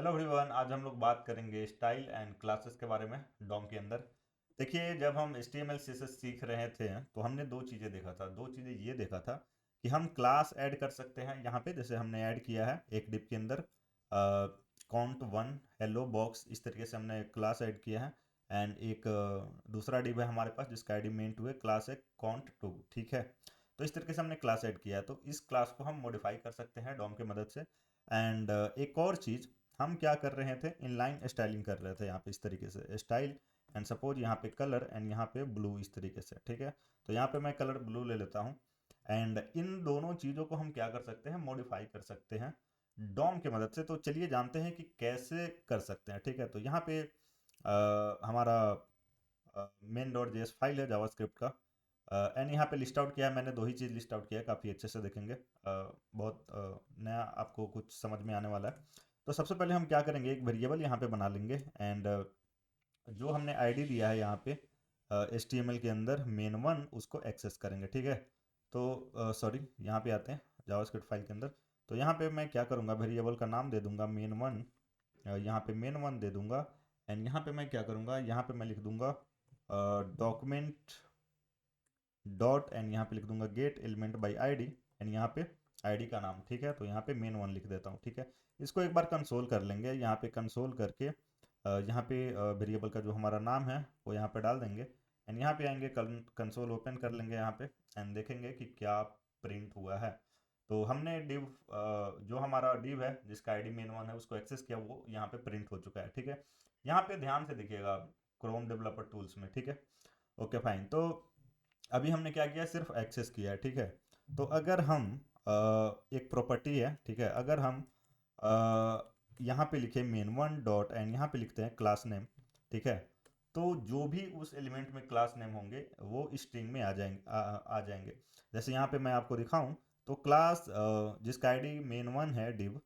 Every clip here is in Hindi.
हेलो एवरीवन, आज हम लोग बात करेंगे स्टाइल एंड क्लासेस के बारे में डॉम के अंदर। देखिए, जब हम HTML CSS सीख रहे थे तो हमने दो चीज़ें देखा था। दो चीज़ें ये देखा था कि हम क्लास ऐड कर सकते हैं यहाँ पे, जैसे हमने ऐड किया है एक डिप के अंदर काउंट वन हेलो बॉक्स, इस तरीके से हमने क्लास ऐड किया है। एंड एक दूसरा डिप है हमारे पास जिसका आईडी मेन टू है, क्लास है काउंट टू, ठीक है। तो इस तरीके से हमने क्लास ऐड किया है, तो इस क्लास को हम मॉडिफाई कर सकते हैं डॉम की मदद से। एंड एक और चीज़, हम क्या कर रहे थे, इनलाइन स्टाइलिंग कर रहे थे यहाँ पे इस तरीके से स्टाइल। एंड सपोज यहाँ पे कलर एंड यहाँ पे ब्लू, इस तरीके से, ठीक है। तो यहाँ पे मैं कलर ब्लू ले लेता हूँ। एंड इन दोनों चीज़ों को हम क्या कर सकते हैं, मॉडिफाई कर सकते हैं डॉम की मदद से। तो चलिए जानते हैं कि कैसे कर सकते हैं, ठीक है। तो यहाँ पे हमारा मेन डॉट जेएस फाइल है जावास्क्रिप्ट का। एंड यहाँ पे लिस्ट आउट किया है मैंने, दो ही चीज़ लिस्ट आउट किया है, काफ़ी अच्छे से देखेंगे। बहुत नया आपको कुछ समझ में आने वाला है। तो सबसे पहले हम क्या करेंगे, एक वेरिएबल यहाँ पे बना लेंगे। एंड जो हमने आईडी दिया है यहाँ पे HTML के अंदर मेन वन, उसको एक्सेस करेंगे, ठीक है। तो सॉरी, यहाँ पे आते हैं जावास्क्रिप्ट फाइल के अंदर। तो यहाँ पे मैं क्या करूँगा, वेरिएबल का नाम दे दूंगा मेन वन, यहाँ पे मेन वन दे दूंगा। एंड यहाँ पे मैं क्या करूँगा, यहाँ पे मैं लिख दूंगा डॉक्यूमेंट डॉट, एंड यहाँ पे लिख दूंगा gate element by ID. And यहाँ पे आईडी का नाम, ठीक है। तो यहाँ पे मेन वन लिख देता हूँ, ठीक है। इसको एक बार कंसोल कर लेंगे, यहाँ पे कंसोल करके यहाँ पे वेरिएबल का जो हमारा नाम है वो यहाँ पे डाल देंगे। एंड यहाँ पे आएंगे, कंसोल ओपन कर लेंगे यहाँ पे। एंड देखेंगे कि क्या प्रिंट हुआ है। तो हमने डिव जो हमारा डिव है जिसका आईडी मेन वन है उसको एक्सेस किया, वो यहाँ पे प्रिंट हो चुका है, ठीक है। यहाँ पे ध्यान से देखिएगा क्रोम डेवलपर टूल्स में, ठीक है। Okay fine. तो अभी हमने क्या किया, सिर्फ एक्सेस किया है, ठीक है। तो अगर हम एक प्रॉपर्टी है, ठीक है, अगर हम यहाँ पे लिखे मेन वन डॉट एंड यहाँ पे लिखते हैं क्लास नेम, ठीक है। तो जो भी उस एलिमेंट में क्लास नेम होंगे वो स्ट्रिंग में आ जाएंगे, आ जाएंगे। जैसे यहाँ पे मैं आपको दिखाऊं, तो क्लास जिसका आईडी मेन वन है डिव,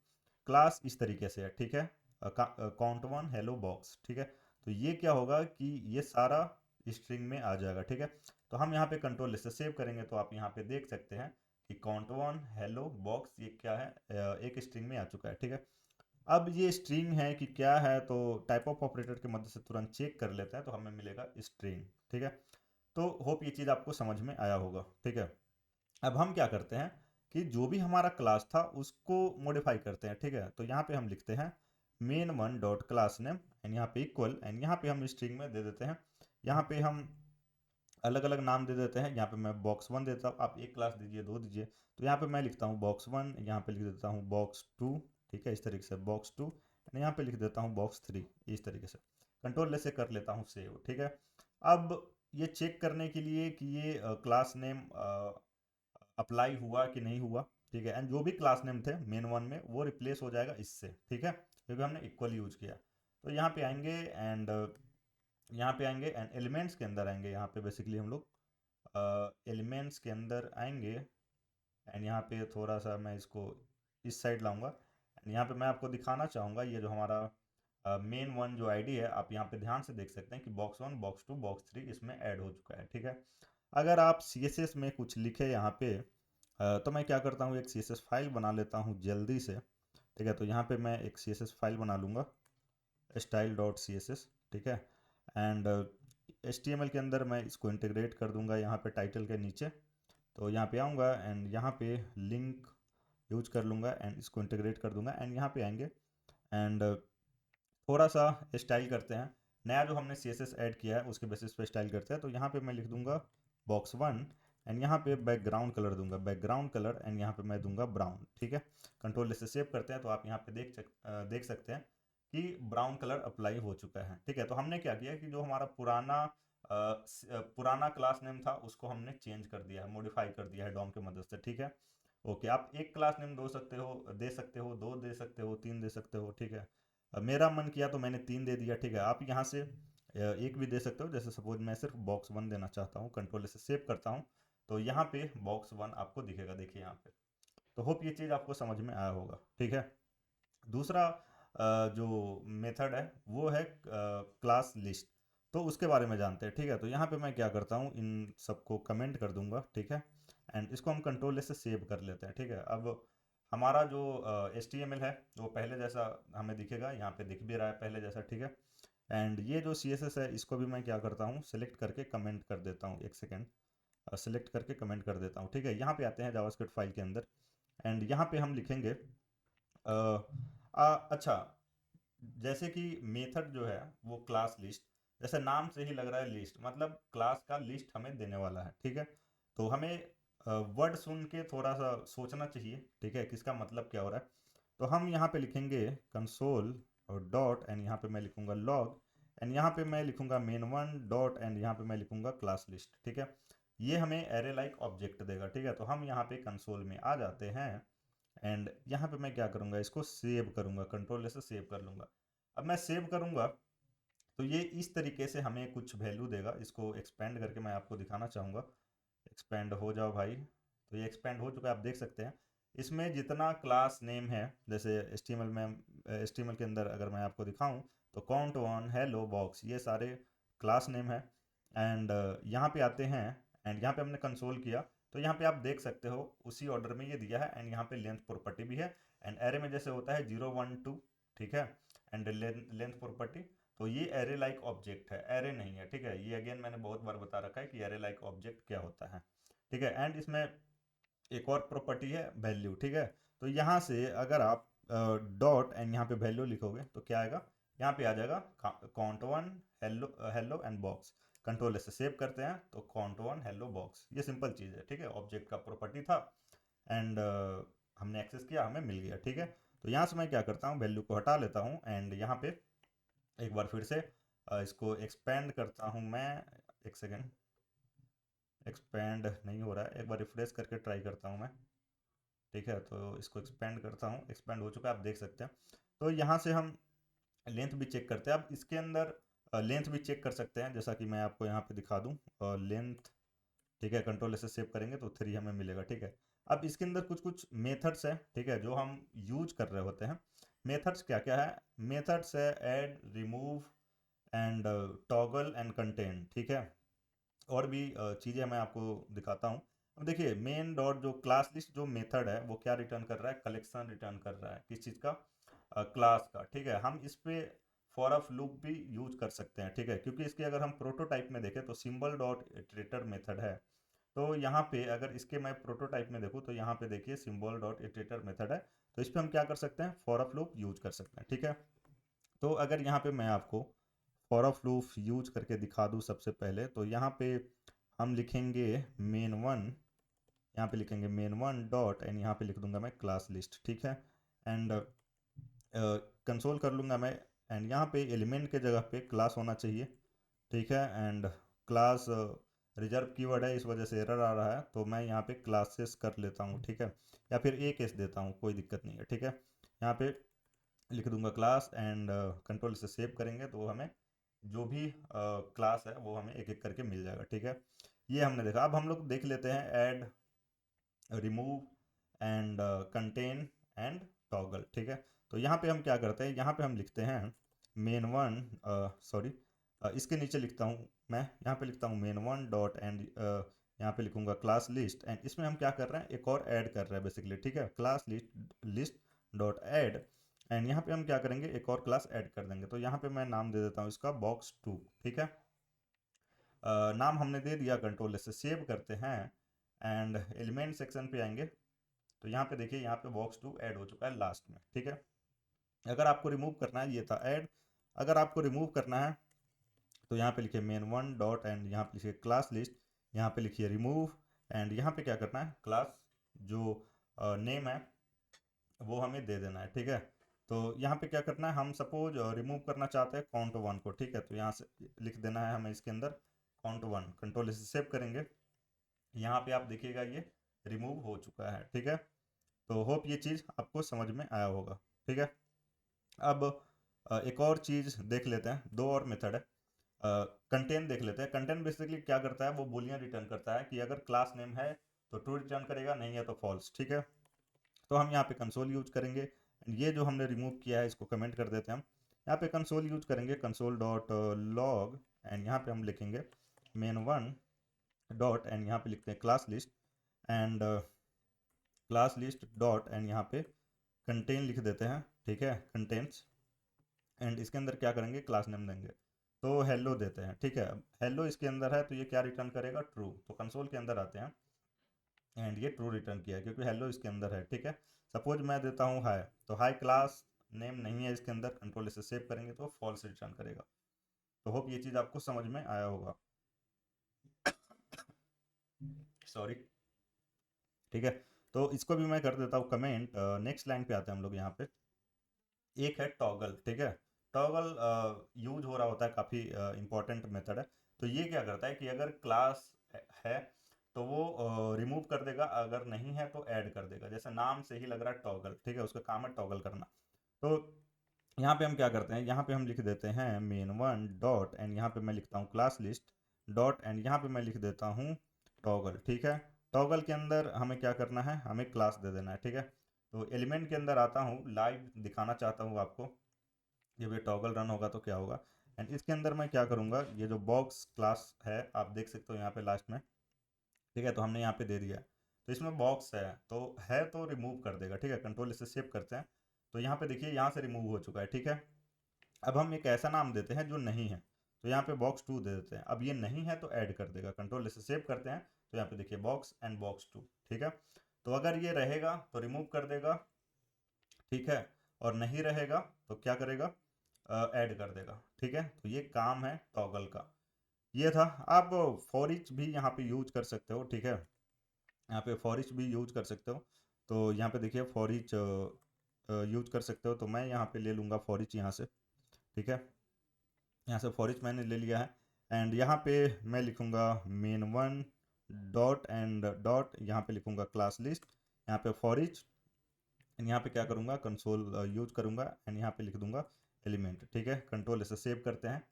क्लास इस तरीके से है, ठीक है। काउंट वन हेलो बॉक्स, ठीक है। तो ये क्या होगा कि ये सारा स्ट्रिंग में आ जाएगा, ठीक है। तो हम यहाँ पे कंट्रोल से सेव करेंगे तो आप यहाँ पे देख सकते हैं कि काउंट वन हेलो बॉक्स ये क्या है, एक स्ट्रिंग में आ चुका है, ठीक है। अब ये स्ट्रिंग है कि क्या है, तो टाइप ऑफ ऑपरेटर की मदद से तुरंत चेक कर लेते हैं तो हमें मिलेगा स्ट्रिंग, ठीक है। तो होप ये चीज़ आपको समझ में आया होगा, ठीक है। अब हम क्या करते हैं कि जो भी हमारा क्लास था उसको मॉडिफाई करते हैं, ठीक है। तो यहाँ पे हम लिखते हैं main one dot class name, and यहाँ पे इक्वल, एंड यहाँ पे हम स्ट्रिंग में दे देते हैं, यहाँ पे हम अलग अलग नाम दे देते हैं। यहाँ पे मैं बॉक्स वन देता हूँ, आप एक क्लास दीजिए, दो दीजिए। तो यहाँ पे मैं लिखता हूँ बॉक्स वन, यहाँ पे लिख देता हूँ बॉक्स टू, ठीक है, इस तरीके से बॉक्स टू। यहाँ पे लिख देता हूँ बॉक्स थ्री, इस तरीके से। कंट्रोल से कर लेता हूँ सेव, ठीक है। अब ये चेक करने के लिए कि ये क्लास नेम अप्लाई हुआ कि नहीं हुआ, ठीक है। एंड जो भी क्लास नेम थे मेन वन में वो रिप्लेस हो जाएगा इससे, ठीक है, क्योंकि हमने इक्वल यूज किया। तो यहाँ पे आएंगे एंड यहाँ पे आएंगे एंड एलिमेंट्स के अंदर आएंगे, यहाँ पे बेसिकली हम लोग एलिमेंट्स के अंदर आएंगे। एंड यहाँ पे थोड़ा सा मैं इसको इस साइड लाऊंगा। एंड यहाँ पे मैं आपको दिखाना चाहूँगा ये जो हमारा मेन वन जो आईडी है, आप यहाँ पे ध्यान से देख सकते हैं कि box one box two box three इसमें ऐड हो चुका है, ठीक है। अगर आप CSS में कुछ लिखे यहाँ पे, तो मैं क्या करता हूँ, एक CSS फाइल बना लेता हूँ जल्दी से, ठीक है। तो यहाँ पे मैं एक CSS फाइल बना लूँगा, स्टाइल डॉट CSS, ठीक है। एंड HTML के अंदर मैं इसको इंटीग्रेट कर दूंगा यहाँ पे टाइटल के नीचे। तो यहाँ पे आऊँगा एंड यहाँ पे लिंक यूज कर लूँगा एंड इसको इंटीग्रेट कर दूंगा। एंड यहाँ पे आएंगे एंड थोड़ा सा स्टाइल करते हैं, नया जो हमने CSS ऐड किया है उसके बेसिस पे स्टाइल करते हैं। तो यहाँ पे मैं लिख दूंगा बॉक्स वन, एंड यहाँ पे बैकग्राउंड कलर दूंगा, बैकग्राउंड कलर, एंड यहाँ पे मैं दूंगा ब्राउन, ठीक है। कंट्रोल से सेव करते हैं तो आप यहाँ पे देख सकते हैं कि ब्राउन कलर अप्लाई हो चुका है, ठीक है। तो हमने क्या किया कि जो हमारा पुराना क्लास नेम था उसको हमने चेंज कर दिया है, मॉडिफाई कर दिया है डॉम की मदद से, ठीक है। ओके, आप एक क्लास नेम दे सकते हो, दो दे सकते हो, तीन दे सकते हो, ठीक है। मेरा मन किया तो मैंने तीन दे दिया, ठीक है। आप यहाँ से एक भी दे सकते हो, जैसे सपोज मैं सिर्फ बॉक्स वन देना चाहता हूँ, कंट्रोल से सेव करता हूँ तो यहाँ पे बॉक्स वन आपको दिखेगा, देखिए यहाँ पे। तो होप ये चीज़ आपको समझ में आया होगा, ठीक है। दूसरा जो मेथड है वो है क्लास लिस्ट। तो उसके बारे में जानते हैं, ठीक है। तो यहाँ पे मैं क्या करता हूँ, इन सबको कमेंट कर दूंगा, ठीक है। एंड इसको हम कंट्रोल से सेव कर लेते हैं, ठीक है। अब हमारा जो HTML है वो पहले जैसा हमें दिखेगा, यहाँ पे दिख भी रहा है पहले जैसा, ठीक है। एंड ये जो CSS है इसको भी मैं क्या करता हूँ, सेलेक्ट करके कमेंट कर देता हूँ, एक सेकेंड, सेलेक्ट करके कमेंट कर देता हूँ, ठीक है। यहाँ पे आते हैं जावास्क्रिप्ट फाइल के अंदर, एंड यहाँ पे हम लिखेंगे अच्छा, जैसे कि मेथड जो है वो क्लास लिस्ट, जैसे नाम से ही लग रहा है लिस्ट, मतलब क्लास का लिस्ट हमें देने वाला है, ठीक है। तो हमें वर्ड सुन के थोड़ा सा सोचना चाहिए, ठीक है, किसका मतलब क्या हो रहा है। तो हम यहाँ पे लिखेंगे कंसोल और डॉट, एंड यहाँ पे मैं लिखूंगा लॉग, एंड यहाँ पे मैं लिखूंगा main1 डॉट, एंड यहाँ पे मैं लिखूंगा क्लास लिस्ट, ठीक है। ये हमें एरे लाइक ऑब्जेक्ट देगा, ठीक है। तो हम यहाँ पे कंसोल में आ जाते हैं, एंड यहाँ पे मैं क्या करूँगा, इसको सेव करूँगा, कंट्रोल से सेव कर लूँगा। अब मैं सेव करूँगा तो ये इस तरीके से हमें कुछ वैल्यू देगा। इसको एक्सपेंड करके मैं आपको दिखाना चाहूँगा, एक्सपेंड हो जाओ भाई। तो ये एक्सपेंड हो चुका है, आप देख सकते हैं। इसमें जितना क्लास नेम है, जैसे HTML में, HTML के अंदर अगर मैं आपको दिखाऊं तो count1 hello box, ये सारे क्लास नेम है। एंड यहाँ पे आते हैं, एंड यहाँ पे हमने कंसोल किया तो यहाँ पे आप देख सकते हो उसी ऑर्डर में ये दिया है, एंड यहाँ पे लेंथ प्रॉपर्टी भी है। एंड एरे में जैसे होता है 0 1 2, ठीक है, एंड लेंथ प्रॉपर्टी। तो ये एरे लाइक ऑब्जेक्ट है, एरे नहीं है, ठीक है। ये अगेन मैंने बहुत बार बता रखा है कि एरे लाइक ऑब्जेक्ट क्या होता है, ठीक है। एंड इसमें एक और प्रॉपर्टी है वैल्यू, ठीक है। तो यहाँ से अगर आप डॉट एंड यहाँ पे वैल्यू लिखोगे तो क्या आएगा, यहाँ पे आ जाएगा count1 hello hello and box. Control से सेव करते हैं तो count1 हेलो बॉक्स, ये सिंपल चीज़ है, ठीक है। ऑब्जेक्ट का प्रॉपर्टी था, एंड हमने एक्सेस किया, हमें मिल गया, ठीक है। तो यहाँ से मैं क्या करता हूँ, वैल्यू को हटा लेता हूँ, एंड यहाँ पे एक बार फिर से इसको एक्सपेंड करता हूँ मैं, एक सेकेंड, एक्सपेंड नहीं हो रहा है, एक बार रिफ्रेश करके ट्राई करता हूँ मैं, ठीक है। तो इसको एक्सपेंड करता हूँ, एक्सपेंड हो चुका है, आप देख सकते हैं। तो यहाँ से हम लेंथ भी चेक करते हैं। अब इसके अंदर लेंथ भी चेक कर सकते हैं, जैसा कि मैं आपको यहाँ पे दिखा दूँ लेंथ, ठीक है। कंट्रोल से सेव करेंगे तो 3 हमें मिलेगा, ठीक है। अब इसके अंदर कुछ कुछ मेथड्स हैं, ठीक है, जो हम यूज कर रहे होते हैं। मेथड्स क्या क्या है, मेथड्स है add, remove and toggle and contain, ठीक है। और भी चीज़ें मैं आपको दिखाता हूँ। अब देखिए मेन डॉट जो क्लास लिस्ट जो मेथड है वो क्या रिटर्न कर रहा है, कलेक्शन रिटर्न कर रहा है, किस चीज़ का, क्लास का, ठीक है। हम इस पे फॉर ऑफ लूप भी यूज कर सकते हैं, ठीक है, क्योंकि इसके अगर हम प्रोटोटाइप में देखें तो सिंबल डॉट इटरेटर मेथड है। तो यहाँ पे अगर इसके मैं प्रोटोटाइप में देखूँ तो यहाँ पे देखिए सिंबल डॉट इटरेटर मेथड है। तो इस पर हम क्या कर सकते हैं, फॉर ऑफ लूप यूज कर सकते हैं, ठीक है। तो अगर यहाँ पे मैं आपको फॉर ऑफ लूप यूज करके दिखा दूँ सबसे पहले, तो यहाँ पे हम लिखेंगे main1, यहाँ पे लिखेंगे main1 डॉट, एंड यहाँ पे लिख दूंगा मैं क्लास लिस्ट, ठीक है। एंड कंसोल कर लूँगा मैं, एंड यहाँ पे एलिमेंट के जगह पे क्लास होना चाहिए, ठीक है। एंड क्लास रिजर्व कीवर्ड है, इस वजह से एरर आ रहा है, तो मैं यहाँ पे क्लासेस कर लेता हूँ, ठीक है, या फिर एक केस देता हूँ, कोई दिक्कत नहीं है, ठीक है। यहाँ पे लिख दूंगा क्लास, एंड कंट्रोल से सेव करेंगे तो हमें जो भी क्लास है वो हमें एक एक करके मिल जाएगा, ठीक है। ये हमने देखा। अब हम लोग देख लेते हैं add, remove and contain and toggle, ठीक है। तो यहाँ पे हम क्या करते हैं, यहाँ पे हम लिखते हैं main1, सॉरी, इसके नीचे लिखता हूँ मैं, यहाँ पे लिखता हूँ main1 डॉट, एंड यहाँ पे लिखूंगा क्लास लिस्ट, एंड इसमें हम क्या कर रहे हैं, एक और ऐड कर रहे हैं बेसिकली, ठीक है। Class list dot add, and यहाँ पे हम क्या करेंगे, एक और क्लास ऐड कर देंगे। तो यहाँ पे मैं नाम दे देता हूँ इसका box2, ठीक है। नाम हमने दे दिया, कंट्रोल से सेव करते हैं, एंड एलिमेंट सेक्शन पे आएंगे तो यहाँ पे देखिए, यहाँ पे box2 ऐड हो चुका है लास्ट में, ठीक है। अगर आपको रिमूव करना है, ये था ऐड, अगर आपको रिमूव करना है तो यहाँ पे लिखिए main1 डॉट, एंड यहाँ पे लिखिए क्लास लिस्ट, यहाँ पे लिखिए रिमूव, एंड यहाँ पे क्या करना है, क्लास जो नेम है वो हमें दे देना है, ठीक है। तो यहाँ पे क्या करना है, हम सपोज रिमूव करना चाहते हैं count1 को, ठीक है। तो यहाँ से लिख देना है हमें इसके अंदर count1, कंट्रोल से सेव करेंगे, यहाँ पे आप देखिएगा ये रिमूव हो चुका है, ठीक है। तो होप ये चीज़ आपको समझ में आया होगा, ठीक है। अब एक और चीज़ देख लेते हैं, दो और मेथड है। कंटेन देख लेते हैं। कंटेन बेसिकली क्या करता है, वो बूलियन रिटर्न करता है कि अगर क्लास नेम है तो ट्रू रिटर्न करेगा, नहीं है तो फॉल्स, ठीक है। तो हम यहाँ पे कंसोल यूज करेंगे, ये जो हमने रिमूव किया है इसको कमेंट कर देते हैं हम। यहाँ पे कंसोल यूज करेंगे, कंसोल डॉट लॉग, एंड यहाँ पे हम लिखेंगे main1 डॉट, एंड यहाँ पे लिखते हैं class list, and class list dot and यहाँ पे कंटेन लिख देते हैं, ठीक है, कंटेंट्स, एंड इसके अंदर क्या करेंगे, क्लास नेम देंगे, तो हेलो देते हैं, ठीक है। अब हेलो इसके अंदर है तो ये क्या रिटर्न करेगा, ट्रू। तो कंसोल के अंदर आते हैं एंड ये ट्रू रिटर्न किया है क्योंकि हेलो इसके अंदर है, ठीक है। सपोज मैं देता हूँ हाय, तो हाय क्लास नेम नहीं है इसके अंदर, कंट्रोल से सेव करेंगे तो फॉल्स रिटर्न करेगा। तो होप ये चीज़ आपको समझ में आया होगा। सॉरी, ठीक है। तो इसको भी मैं कर देता हूँ कमेंट। नेक्स्ट लाइन पे आते हैं हम लोग, यहाँ पे एक है टॉगल, ठीक है। टॉगल यूज हो रहा होता है, काफ़ी इंपॉर्टेंट मेथड है। तो ये क्या करता है कि अगर क्लास है तो वो रिमूव कर देगा, अगर नहीं है तो ऐड कर देगा। जैसे नाम से ही लग रहा है टॉगल, ठीक है, उसका काम है टॉगल करना। तो यहाँ पे हम क्या करते हैं, यहाँ पे हम लिख देते हैं main1 डॉट एंड यहाँ पे मैं लिखता हूँ क्लास लिस्ट डॉट एंड यहाँ पे मैं लिख देता हूँ टॉगल, ठीक है। टॉगल के अंदर हमें क्या करना है, हमें क्लास दे देना है, ठीक है। तो एलिमेंट के अंदर आता हूँ, लाइव दिखाना चाहता हूँ आपको, जब ये टॉगल रन होगा तो क्या होगा। एंड इसके अंदर मैं क्या करूँगा, ये जो बॉक्स क्लास है आप देख सकते हो यहाँ पे लास्ट में, ठीक है, तो हमने यहाँ पे दे दिया है। तो इसमें बॉक्स है तो रिमूव कर देगा, ठीक है। कंट्रोल इसे सेव करते हैं, तो यहाँ पे देखिए यहाँ से रिमूव हो चुका है, ठीक है। अब हम एक ऐसा नाम देते हैं जो नहीं है, तो यहाँ पे बॉक्स 2 दे देते हैं। अब ये नहीं है तो ऐड कर देगा, कंट्रोल से सेव करते हैं, तो यहाँ पे देखिए बॉक्स एंड बॉक्स 2, ठीक है। तो अगर ये रहेगा तो रिमूव कर देगा, ठीक है, और नहीं रहेगा तो क्या करेगा, ऐड कर देगा, ठीक है। तो ये काम है टॉगल का, ये था। आप फॉर ईच भी यहाँ पे यूज कर सकते हो, ठीक है, यहाँ पे फॉर ईच भी यूज कर सकते हो। तो यहाँ पे देखिए फॉर ईच यूज कर सकते हो, तो मैं यहाँ पे ले लूँगा फॉर ईच यहाँ से, ठीक है। यहाँ से फॉर ईच मैंने ले लिया है एंड यहाँ पे मैं लिखूँगा main1 डॉट एंड डॉट, यहाँ पे लिखूँगा क्लास लिस्ट, यहाँ पे फॉर ईच एंड यहाँ पे क्या करूँगा, कंसोल यूज करूँगा एंड यहाँ पे लिख दूँगा एलिमेंट, ठीक है। कंट्रोल इसे सेव करते हैं,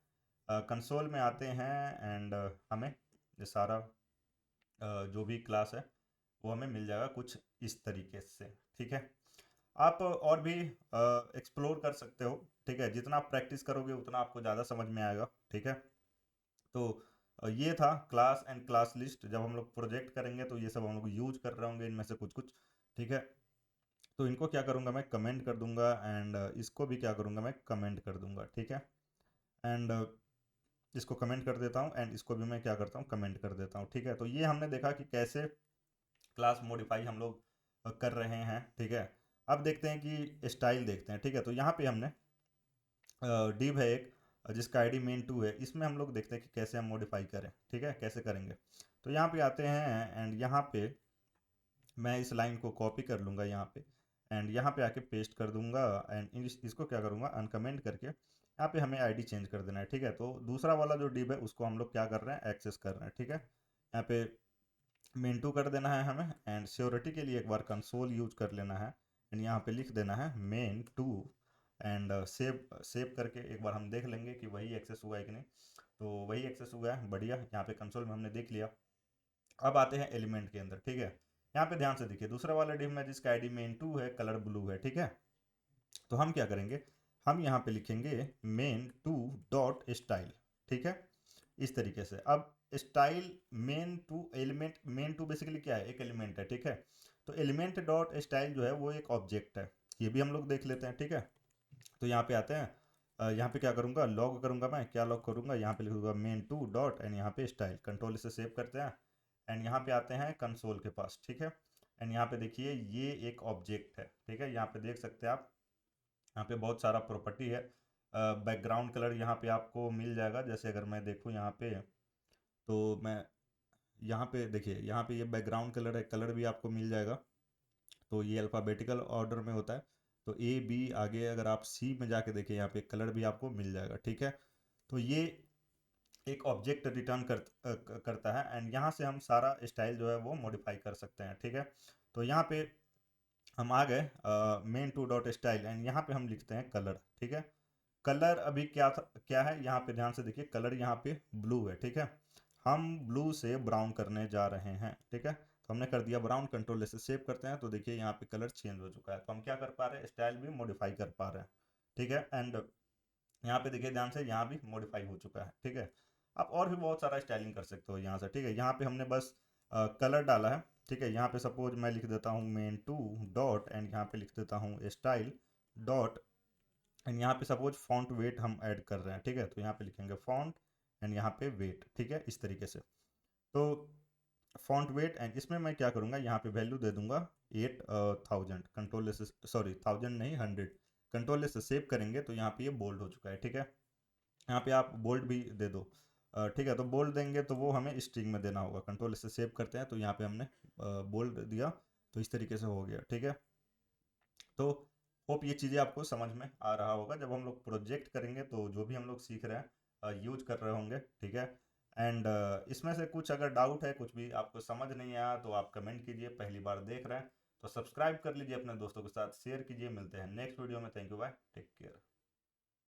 कंसोल में आते हैं एंड हमें ये सारा जो भी क्लास है वो हमें मिल जाएगा कुछ इस तरीके से, ठीक है। आप और भी एक्सप्लोर कर सकते हो, ठीक है। जितना आप प्रैक्टिस करोगे उतना आपको ज़्यादा समझ में आएगा, ठीक है। तो ये था क्लास एंड क्लास लिस्ट। जब हम लोग प्रोजेक्ट करेंगे तो ये सब हम लोग यूज कर रहे होंगे इनमें से कुछ कुछ, ठीक है। तो इनको क्या करूँगा, मैं कमेंट कर दूंगा एंड इसको भी क्या करूँगा, मैं कमेंट कर दूंगा, ठीक है। एंड इसको कमेंट कर देता हूँ एंड इसको भी मैं क्या करता हूँ, कमेंट कर देता हूँ, ठीक है। तो ये हमने देखा कि कैसे क्लास मॉडिफाई हम लोग कर रहे हैं, ठीक है। अब देखते हैं कि स्टाइल देखते हैं, ठीक है। तो यहाँ पे हमने डिव है एक, जिसका आईडी main2 है, इसमें हम लोग देखते हैं कि कैसे हम मॉडिफाई करें, ठीक है, कैसे करेंगे। तो यहाँ पे आते हैं एंड यहाँ पे मैं इस लाइन को कॉपी कर लूँगा यहाँ पे एंड यहाँ पे आके पेस्ट कर दूंगा एंड इसको क्या करूँगा, अनकमेंट करके यहाँ पे हमें आईडी चेंज कर देना है, ठीक है। तो दूसरा वाला जो डिव है उसको हम लोग क्या कर रहे हैं, एक्सेस कर रहे हैं, ठीक है। यहाँ पे main2 कर देना है हमें एंड श्योरिटी के लिए एक बार कंसोल यूज कर लेना है एंड यहाँ पे लिख देना है main2 एंड सेव करके एक बार हम देख लेंगे कि वही एक्सेस हुआ है कि नहीं। तो वही एक्सेस हुआ है, बढ़िया। यहाँ पे कंसोल में हमने देख लिया। अब आते हैं एलिमेंट के अंदर, ठीक है। यहाँ पे ध्यान से देखिए, दूसरा वाला डिव में जिसका आईडी main2 है, कलर ब्लू है, ठीक है। तो हम क्या करेंगे, हम यहाँ पे लिखेंगे main2 डॉट स्टाइल, ठीक है, इस तरीके से। अब style main2 element, main2 basically क्या है, एक एलिमेंट है, ठीक है। तो एलिमेंट डॉट स्टाइल जो है वो एक ऑब्जेक्ट है, ये भी हम लोग देख लेते हैं, ठीक है। तो यहाँ पे आते हैं, यहाँ पे क्या करूँगा, लॉग करूँगा, मैं क्या लॉग करूँगा, यहाँ पे लिखूँगा main2 डॉट एंड यहाँ पे स्टाइल, कंट्रोल इसे सेव करते हैं एंड यहाँ पे आते हैं कंसोल के पास, ठीक है। एंड यहाँ पे देखिए ये एक ऑब्जेक्ट है, ठीक है, यहाँ पे देख सकते हैं आप, यहाँ पे बहुत सारा प्रॉपर्टी है। बैकग्राउंड कलर यहाँ पे आपको मिल जाएगा, जैसे अगर मैं देखूँ यहाँ पे, तो मैं यहाँ पे देखिए, यहाँ पे ये बैकग्राउंड कलर है, कलर भी आपको मिल जाएगा। तो ये अल्फ़ाबेटिकल ऑर्डर में होता है, तो ए बी, आगे अगर आप सी में जाके देखिए यहाँ पे कलर भी आपको मिल जाएगा, ठीक है। तो ये एक ऑब्जेक्ट रिटर्न करता है एंड यहाँ से हम सारा स्टाइल जो है वो मॉडिफाई कर सकते हैं, ठीक है। तो यहाँ पे हम आ गए main2 डॉट स्टाइल एंड यहाँ पे हम लिखते हैं कलर, ठीक है। कलर अभी क्या था, क्या है, यहाँ पे ध्यान से देखिए, कलर यहाँ पे ब्लू है, ठीक है। हम ब्लू से ब्राउन करने जा रहे हैं, ठीक है। तो हमने कर दिया ब्राउन, कंट्रोल से सेव करते हैं, तो देखिए यहाँ पे कलर चेंज हो चुका है। तो हम क्या कर पा रहे हैं, स्टाइल भी मॉडिफाई कर पा रहे हैं, ठीक है। एंड यहाँ पे देखिए ध्यान से, यहाँ भी मॉडिफाई हो चुका है, ठीक है। आप और भी बहुत सारा स्टाइलिंग कर सकते हो यहाँ से, ठीक है। यहाँ पे हमने बस कलर डाला है, ठीक है, यहाँ पे सपोज मैं लिख देता हूँ main2 डॉट एंड यहाँ पे लिख देता हूँ स्टाइल डॉट एंड यहाँ पे सपोज फॉन्ट वेट हम ऐड कर रहे हैं, ठीक है, तो यहाँ पे लिखेंगे फॉन्ट एंड यहाँ पे वेट, ठीक है, इस तरीके से। तो फॉन्ट वेट एंड इसमें मैं क्या करूँगा, यहाँ पे वैल्यू दे दूंगा 8000, कंट्रोल से, सॉरी 1000 नहीं 100, कंट्रोल से सेव करेंगे तो यहाँ पे ये बोल्ड हो चुका है, ठीक है। यहाँ पे आप बोल्ड भी दे दो, ठीक है, तो बोल्ड देंगे तो वो हमें स्ट्रिंग में देना होगा, कंट्रोल से सेव करते हैं तो यहाँ पे हमने बोल्ड दिया, तो इस तरीके से हो गया, ठीक है। तो होप ये चीज़ें आपको समझ में आ रहा होगा, जब हम लोग प्रोजेक्ट करेंगे तो जो भी हम लोग सीख रहे हैं यूज कर रहे होंगे, ठीक है। एंड इसमें से कुछ अगर डाउट है, कुछ भी आपको समझ नहीं आया तो आप कमेंट कीजिए, पहली बार देख रहे हैं तो सब्सक्राइब कर लीजिए, अपने दोस्तों के साथ शेयर कीजिए। मिलते हैं नेक्स्ट वीडियो में, thank you, bye, take care.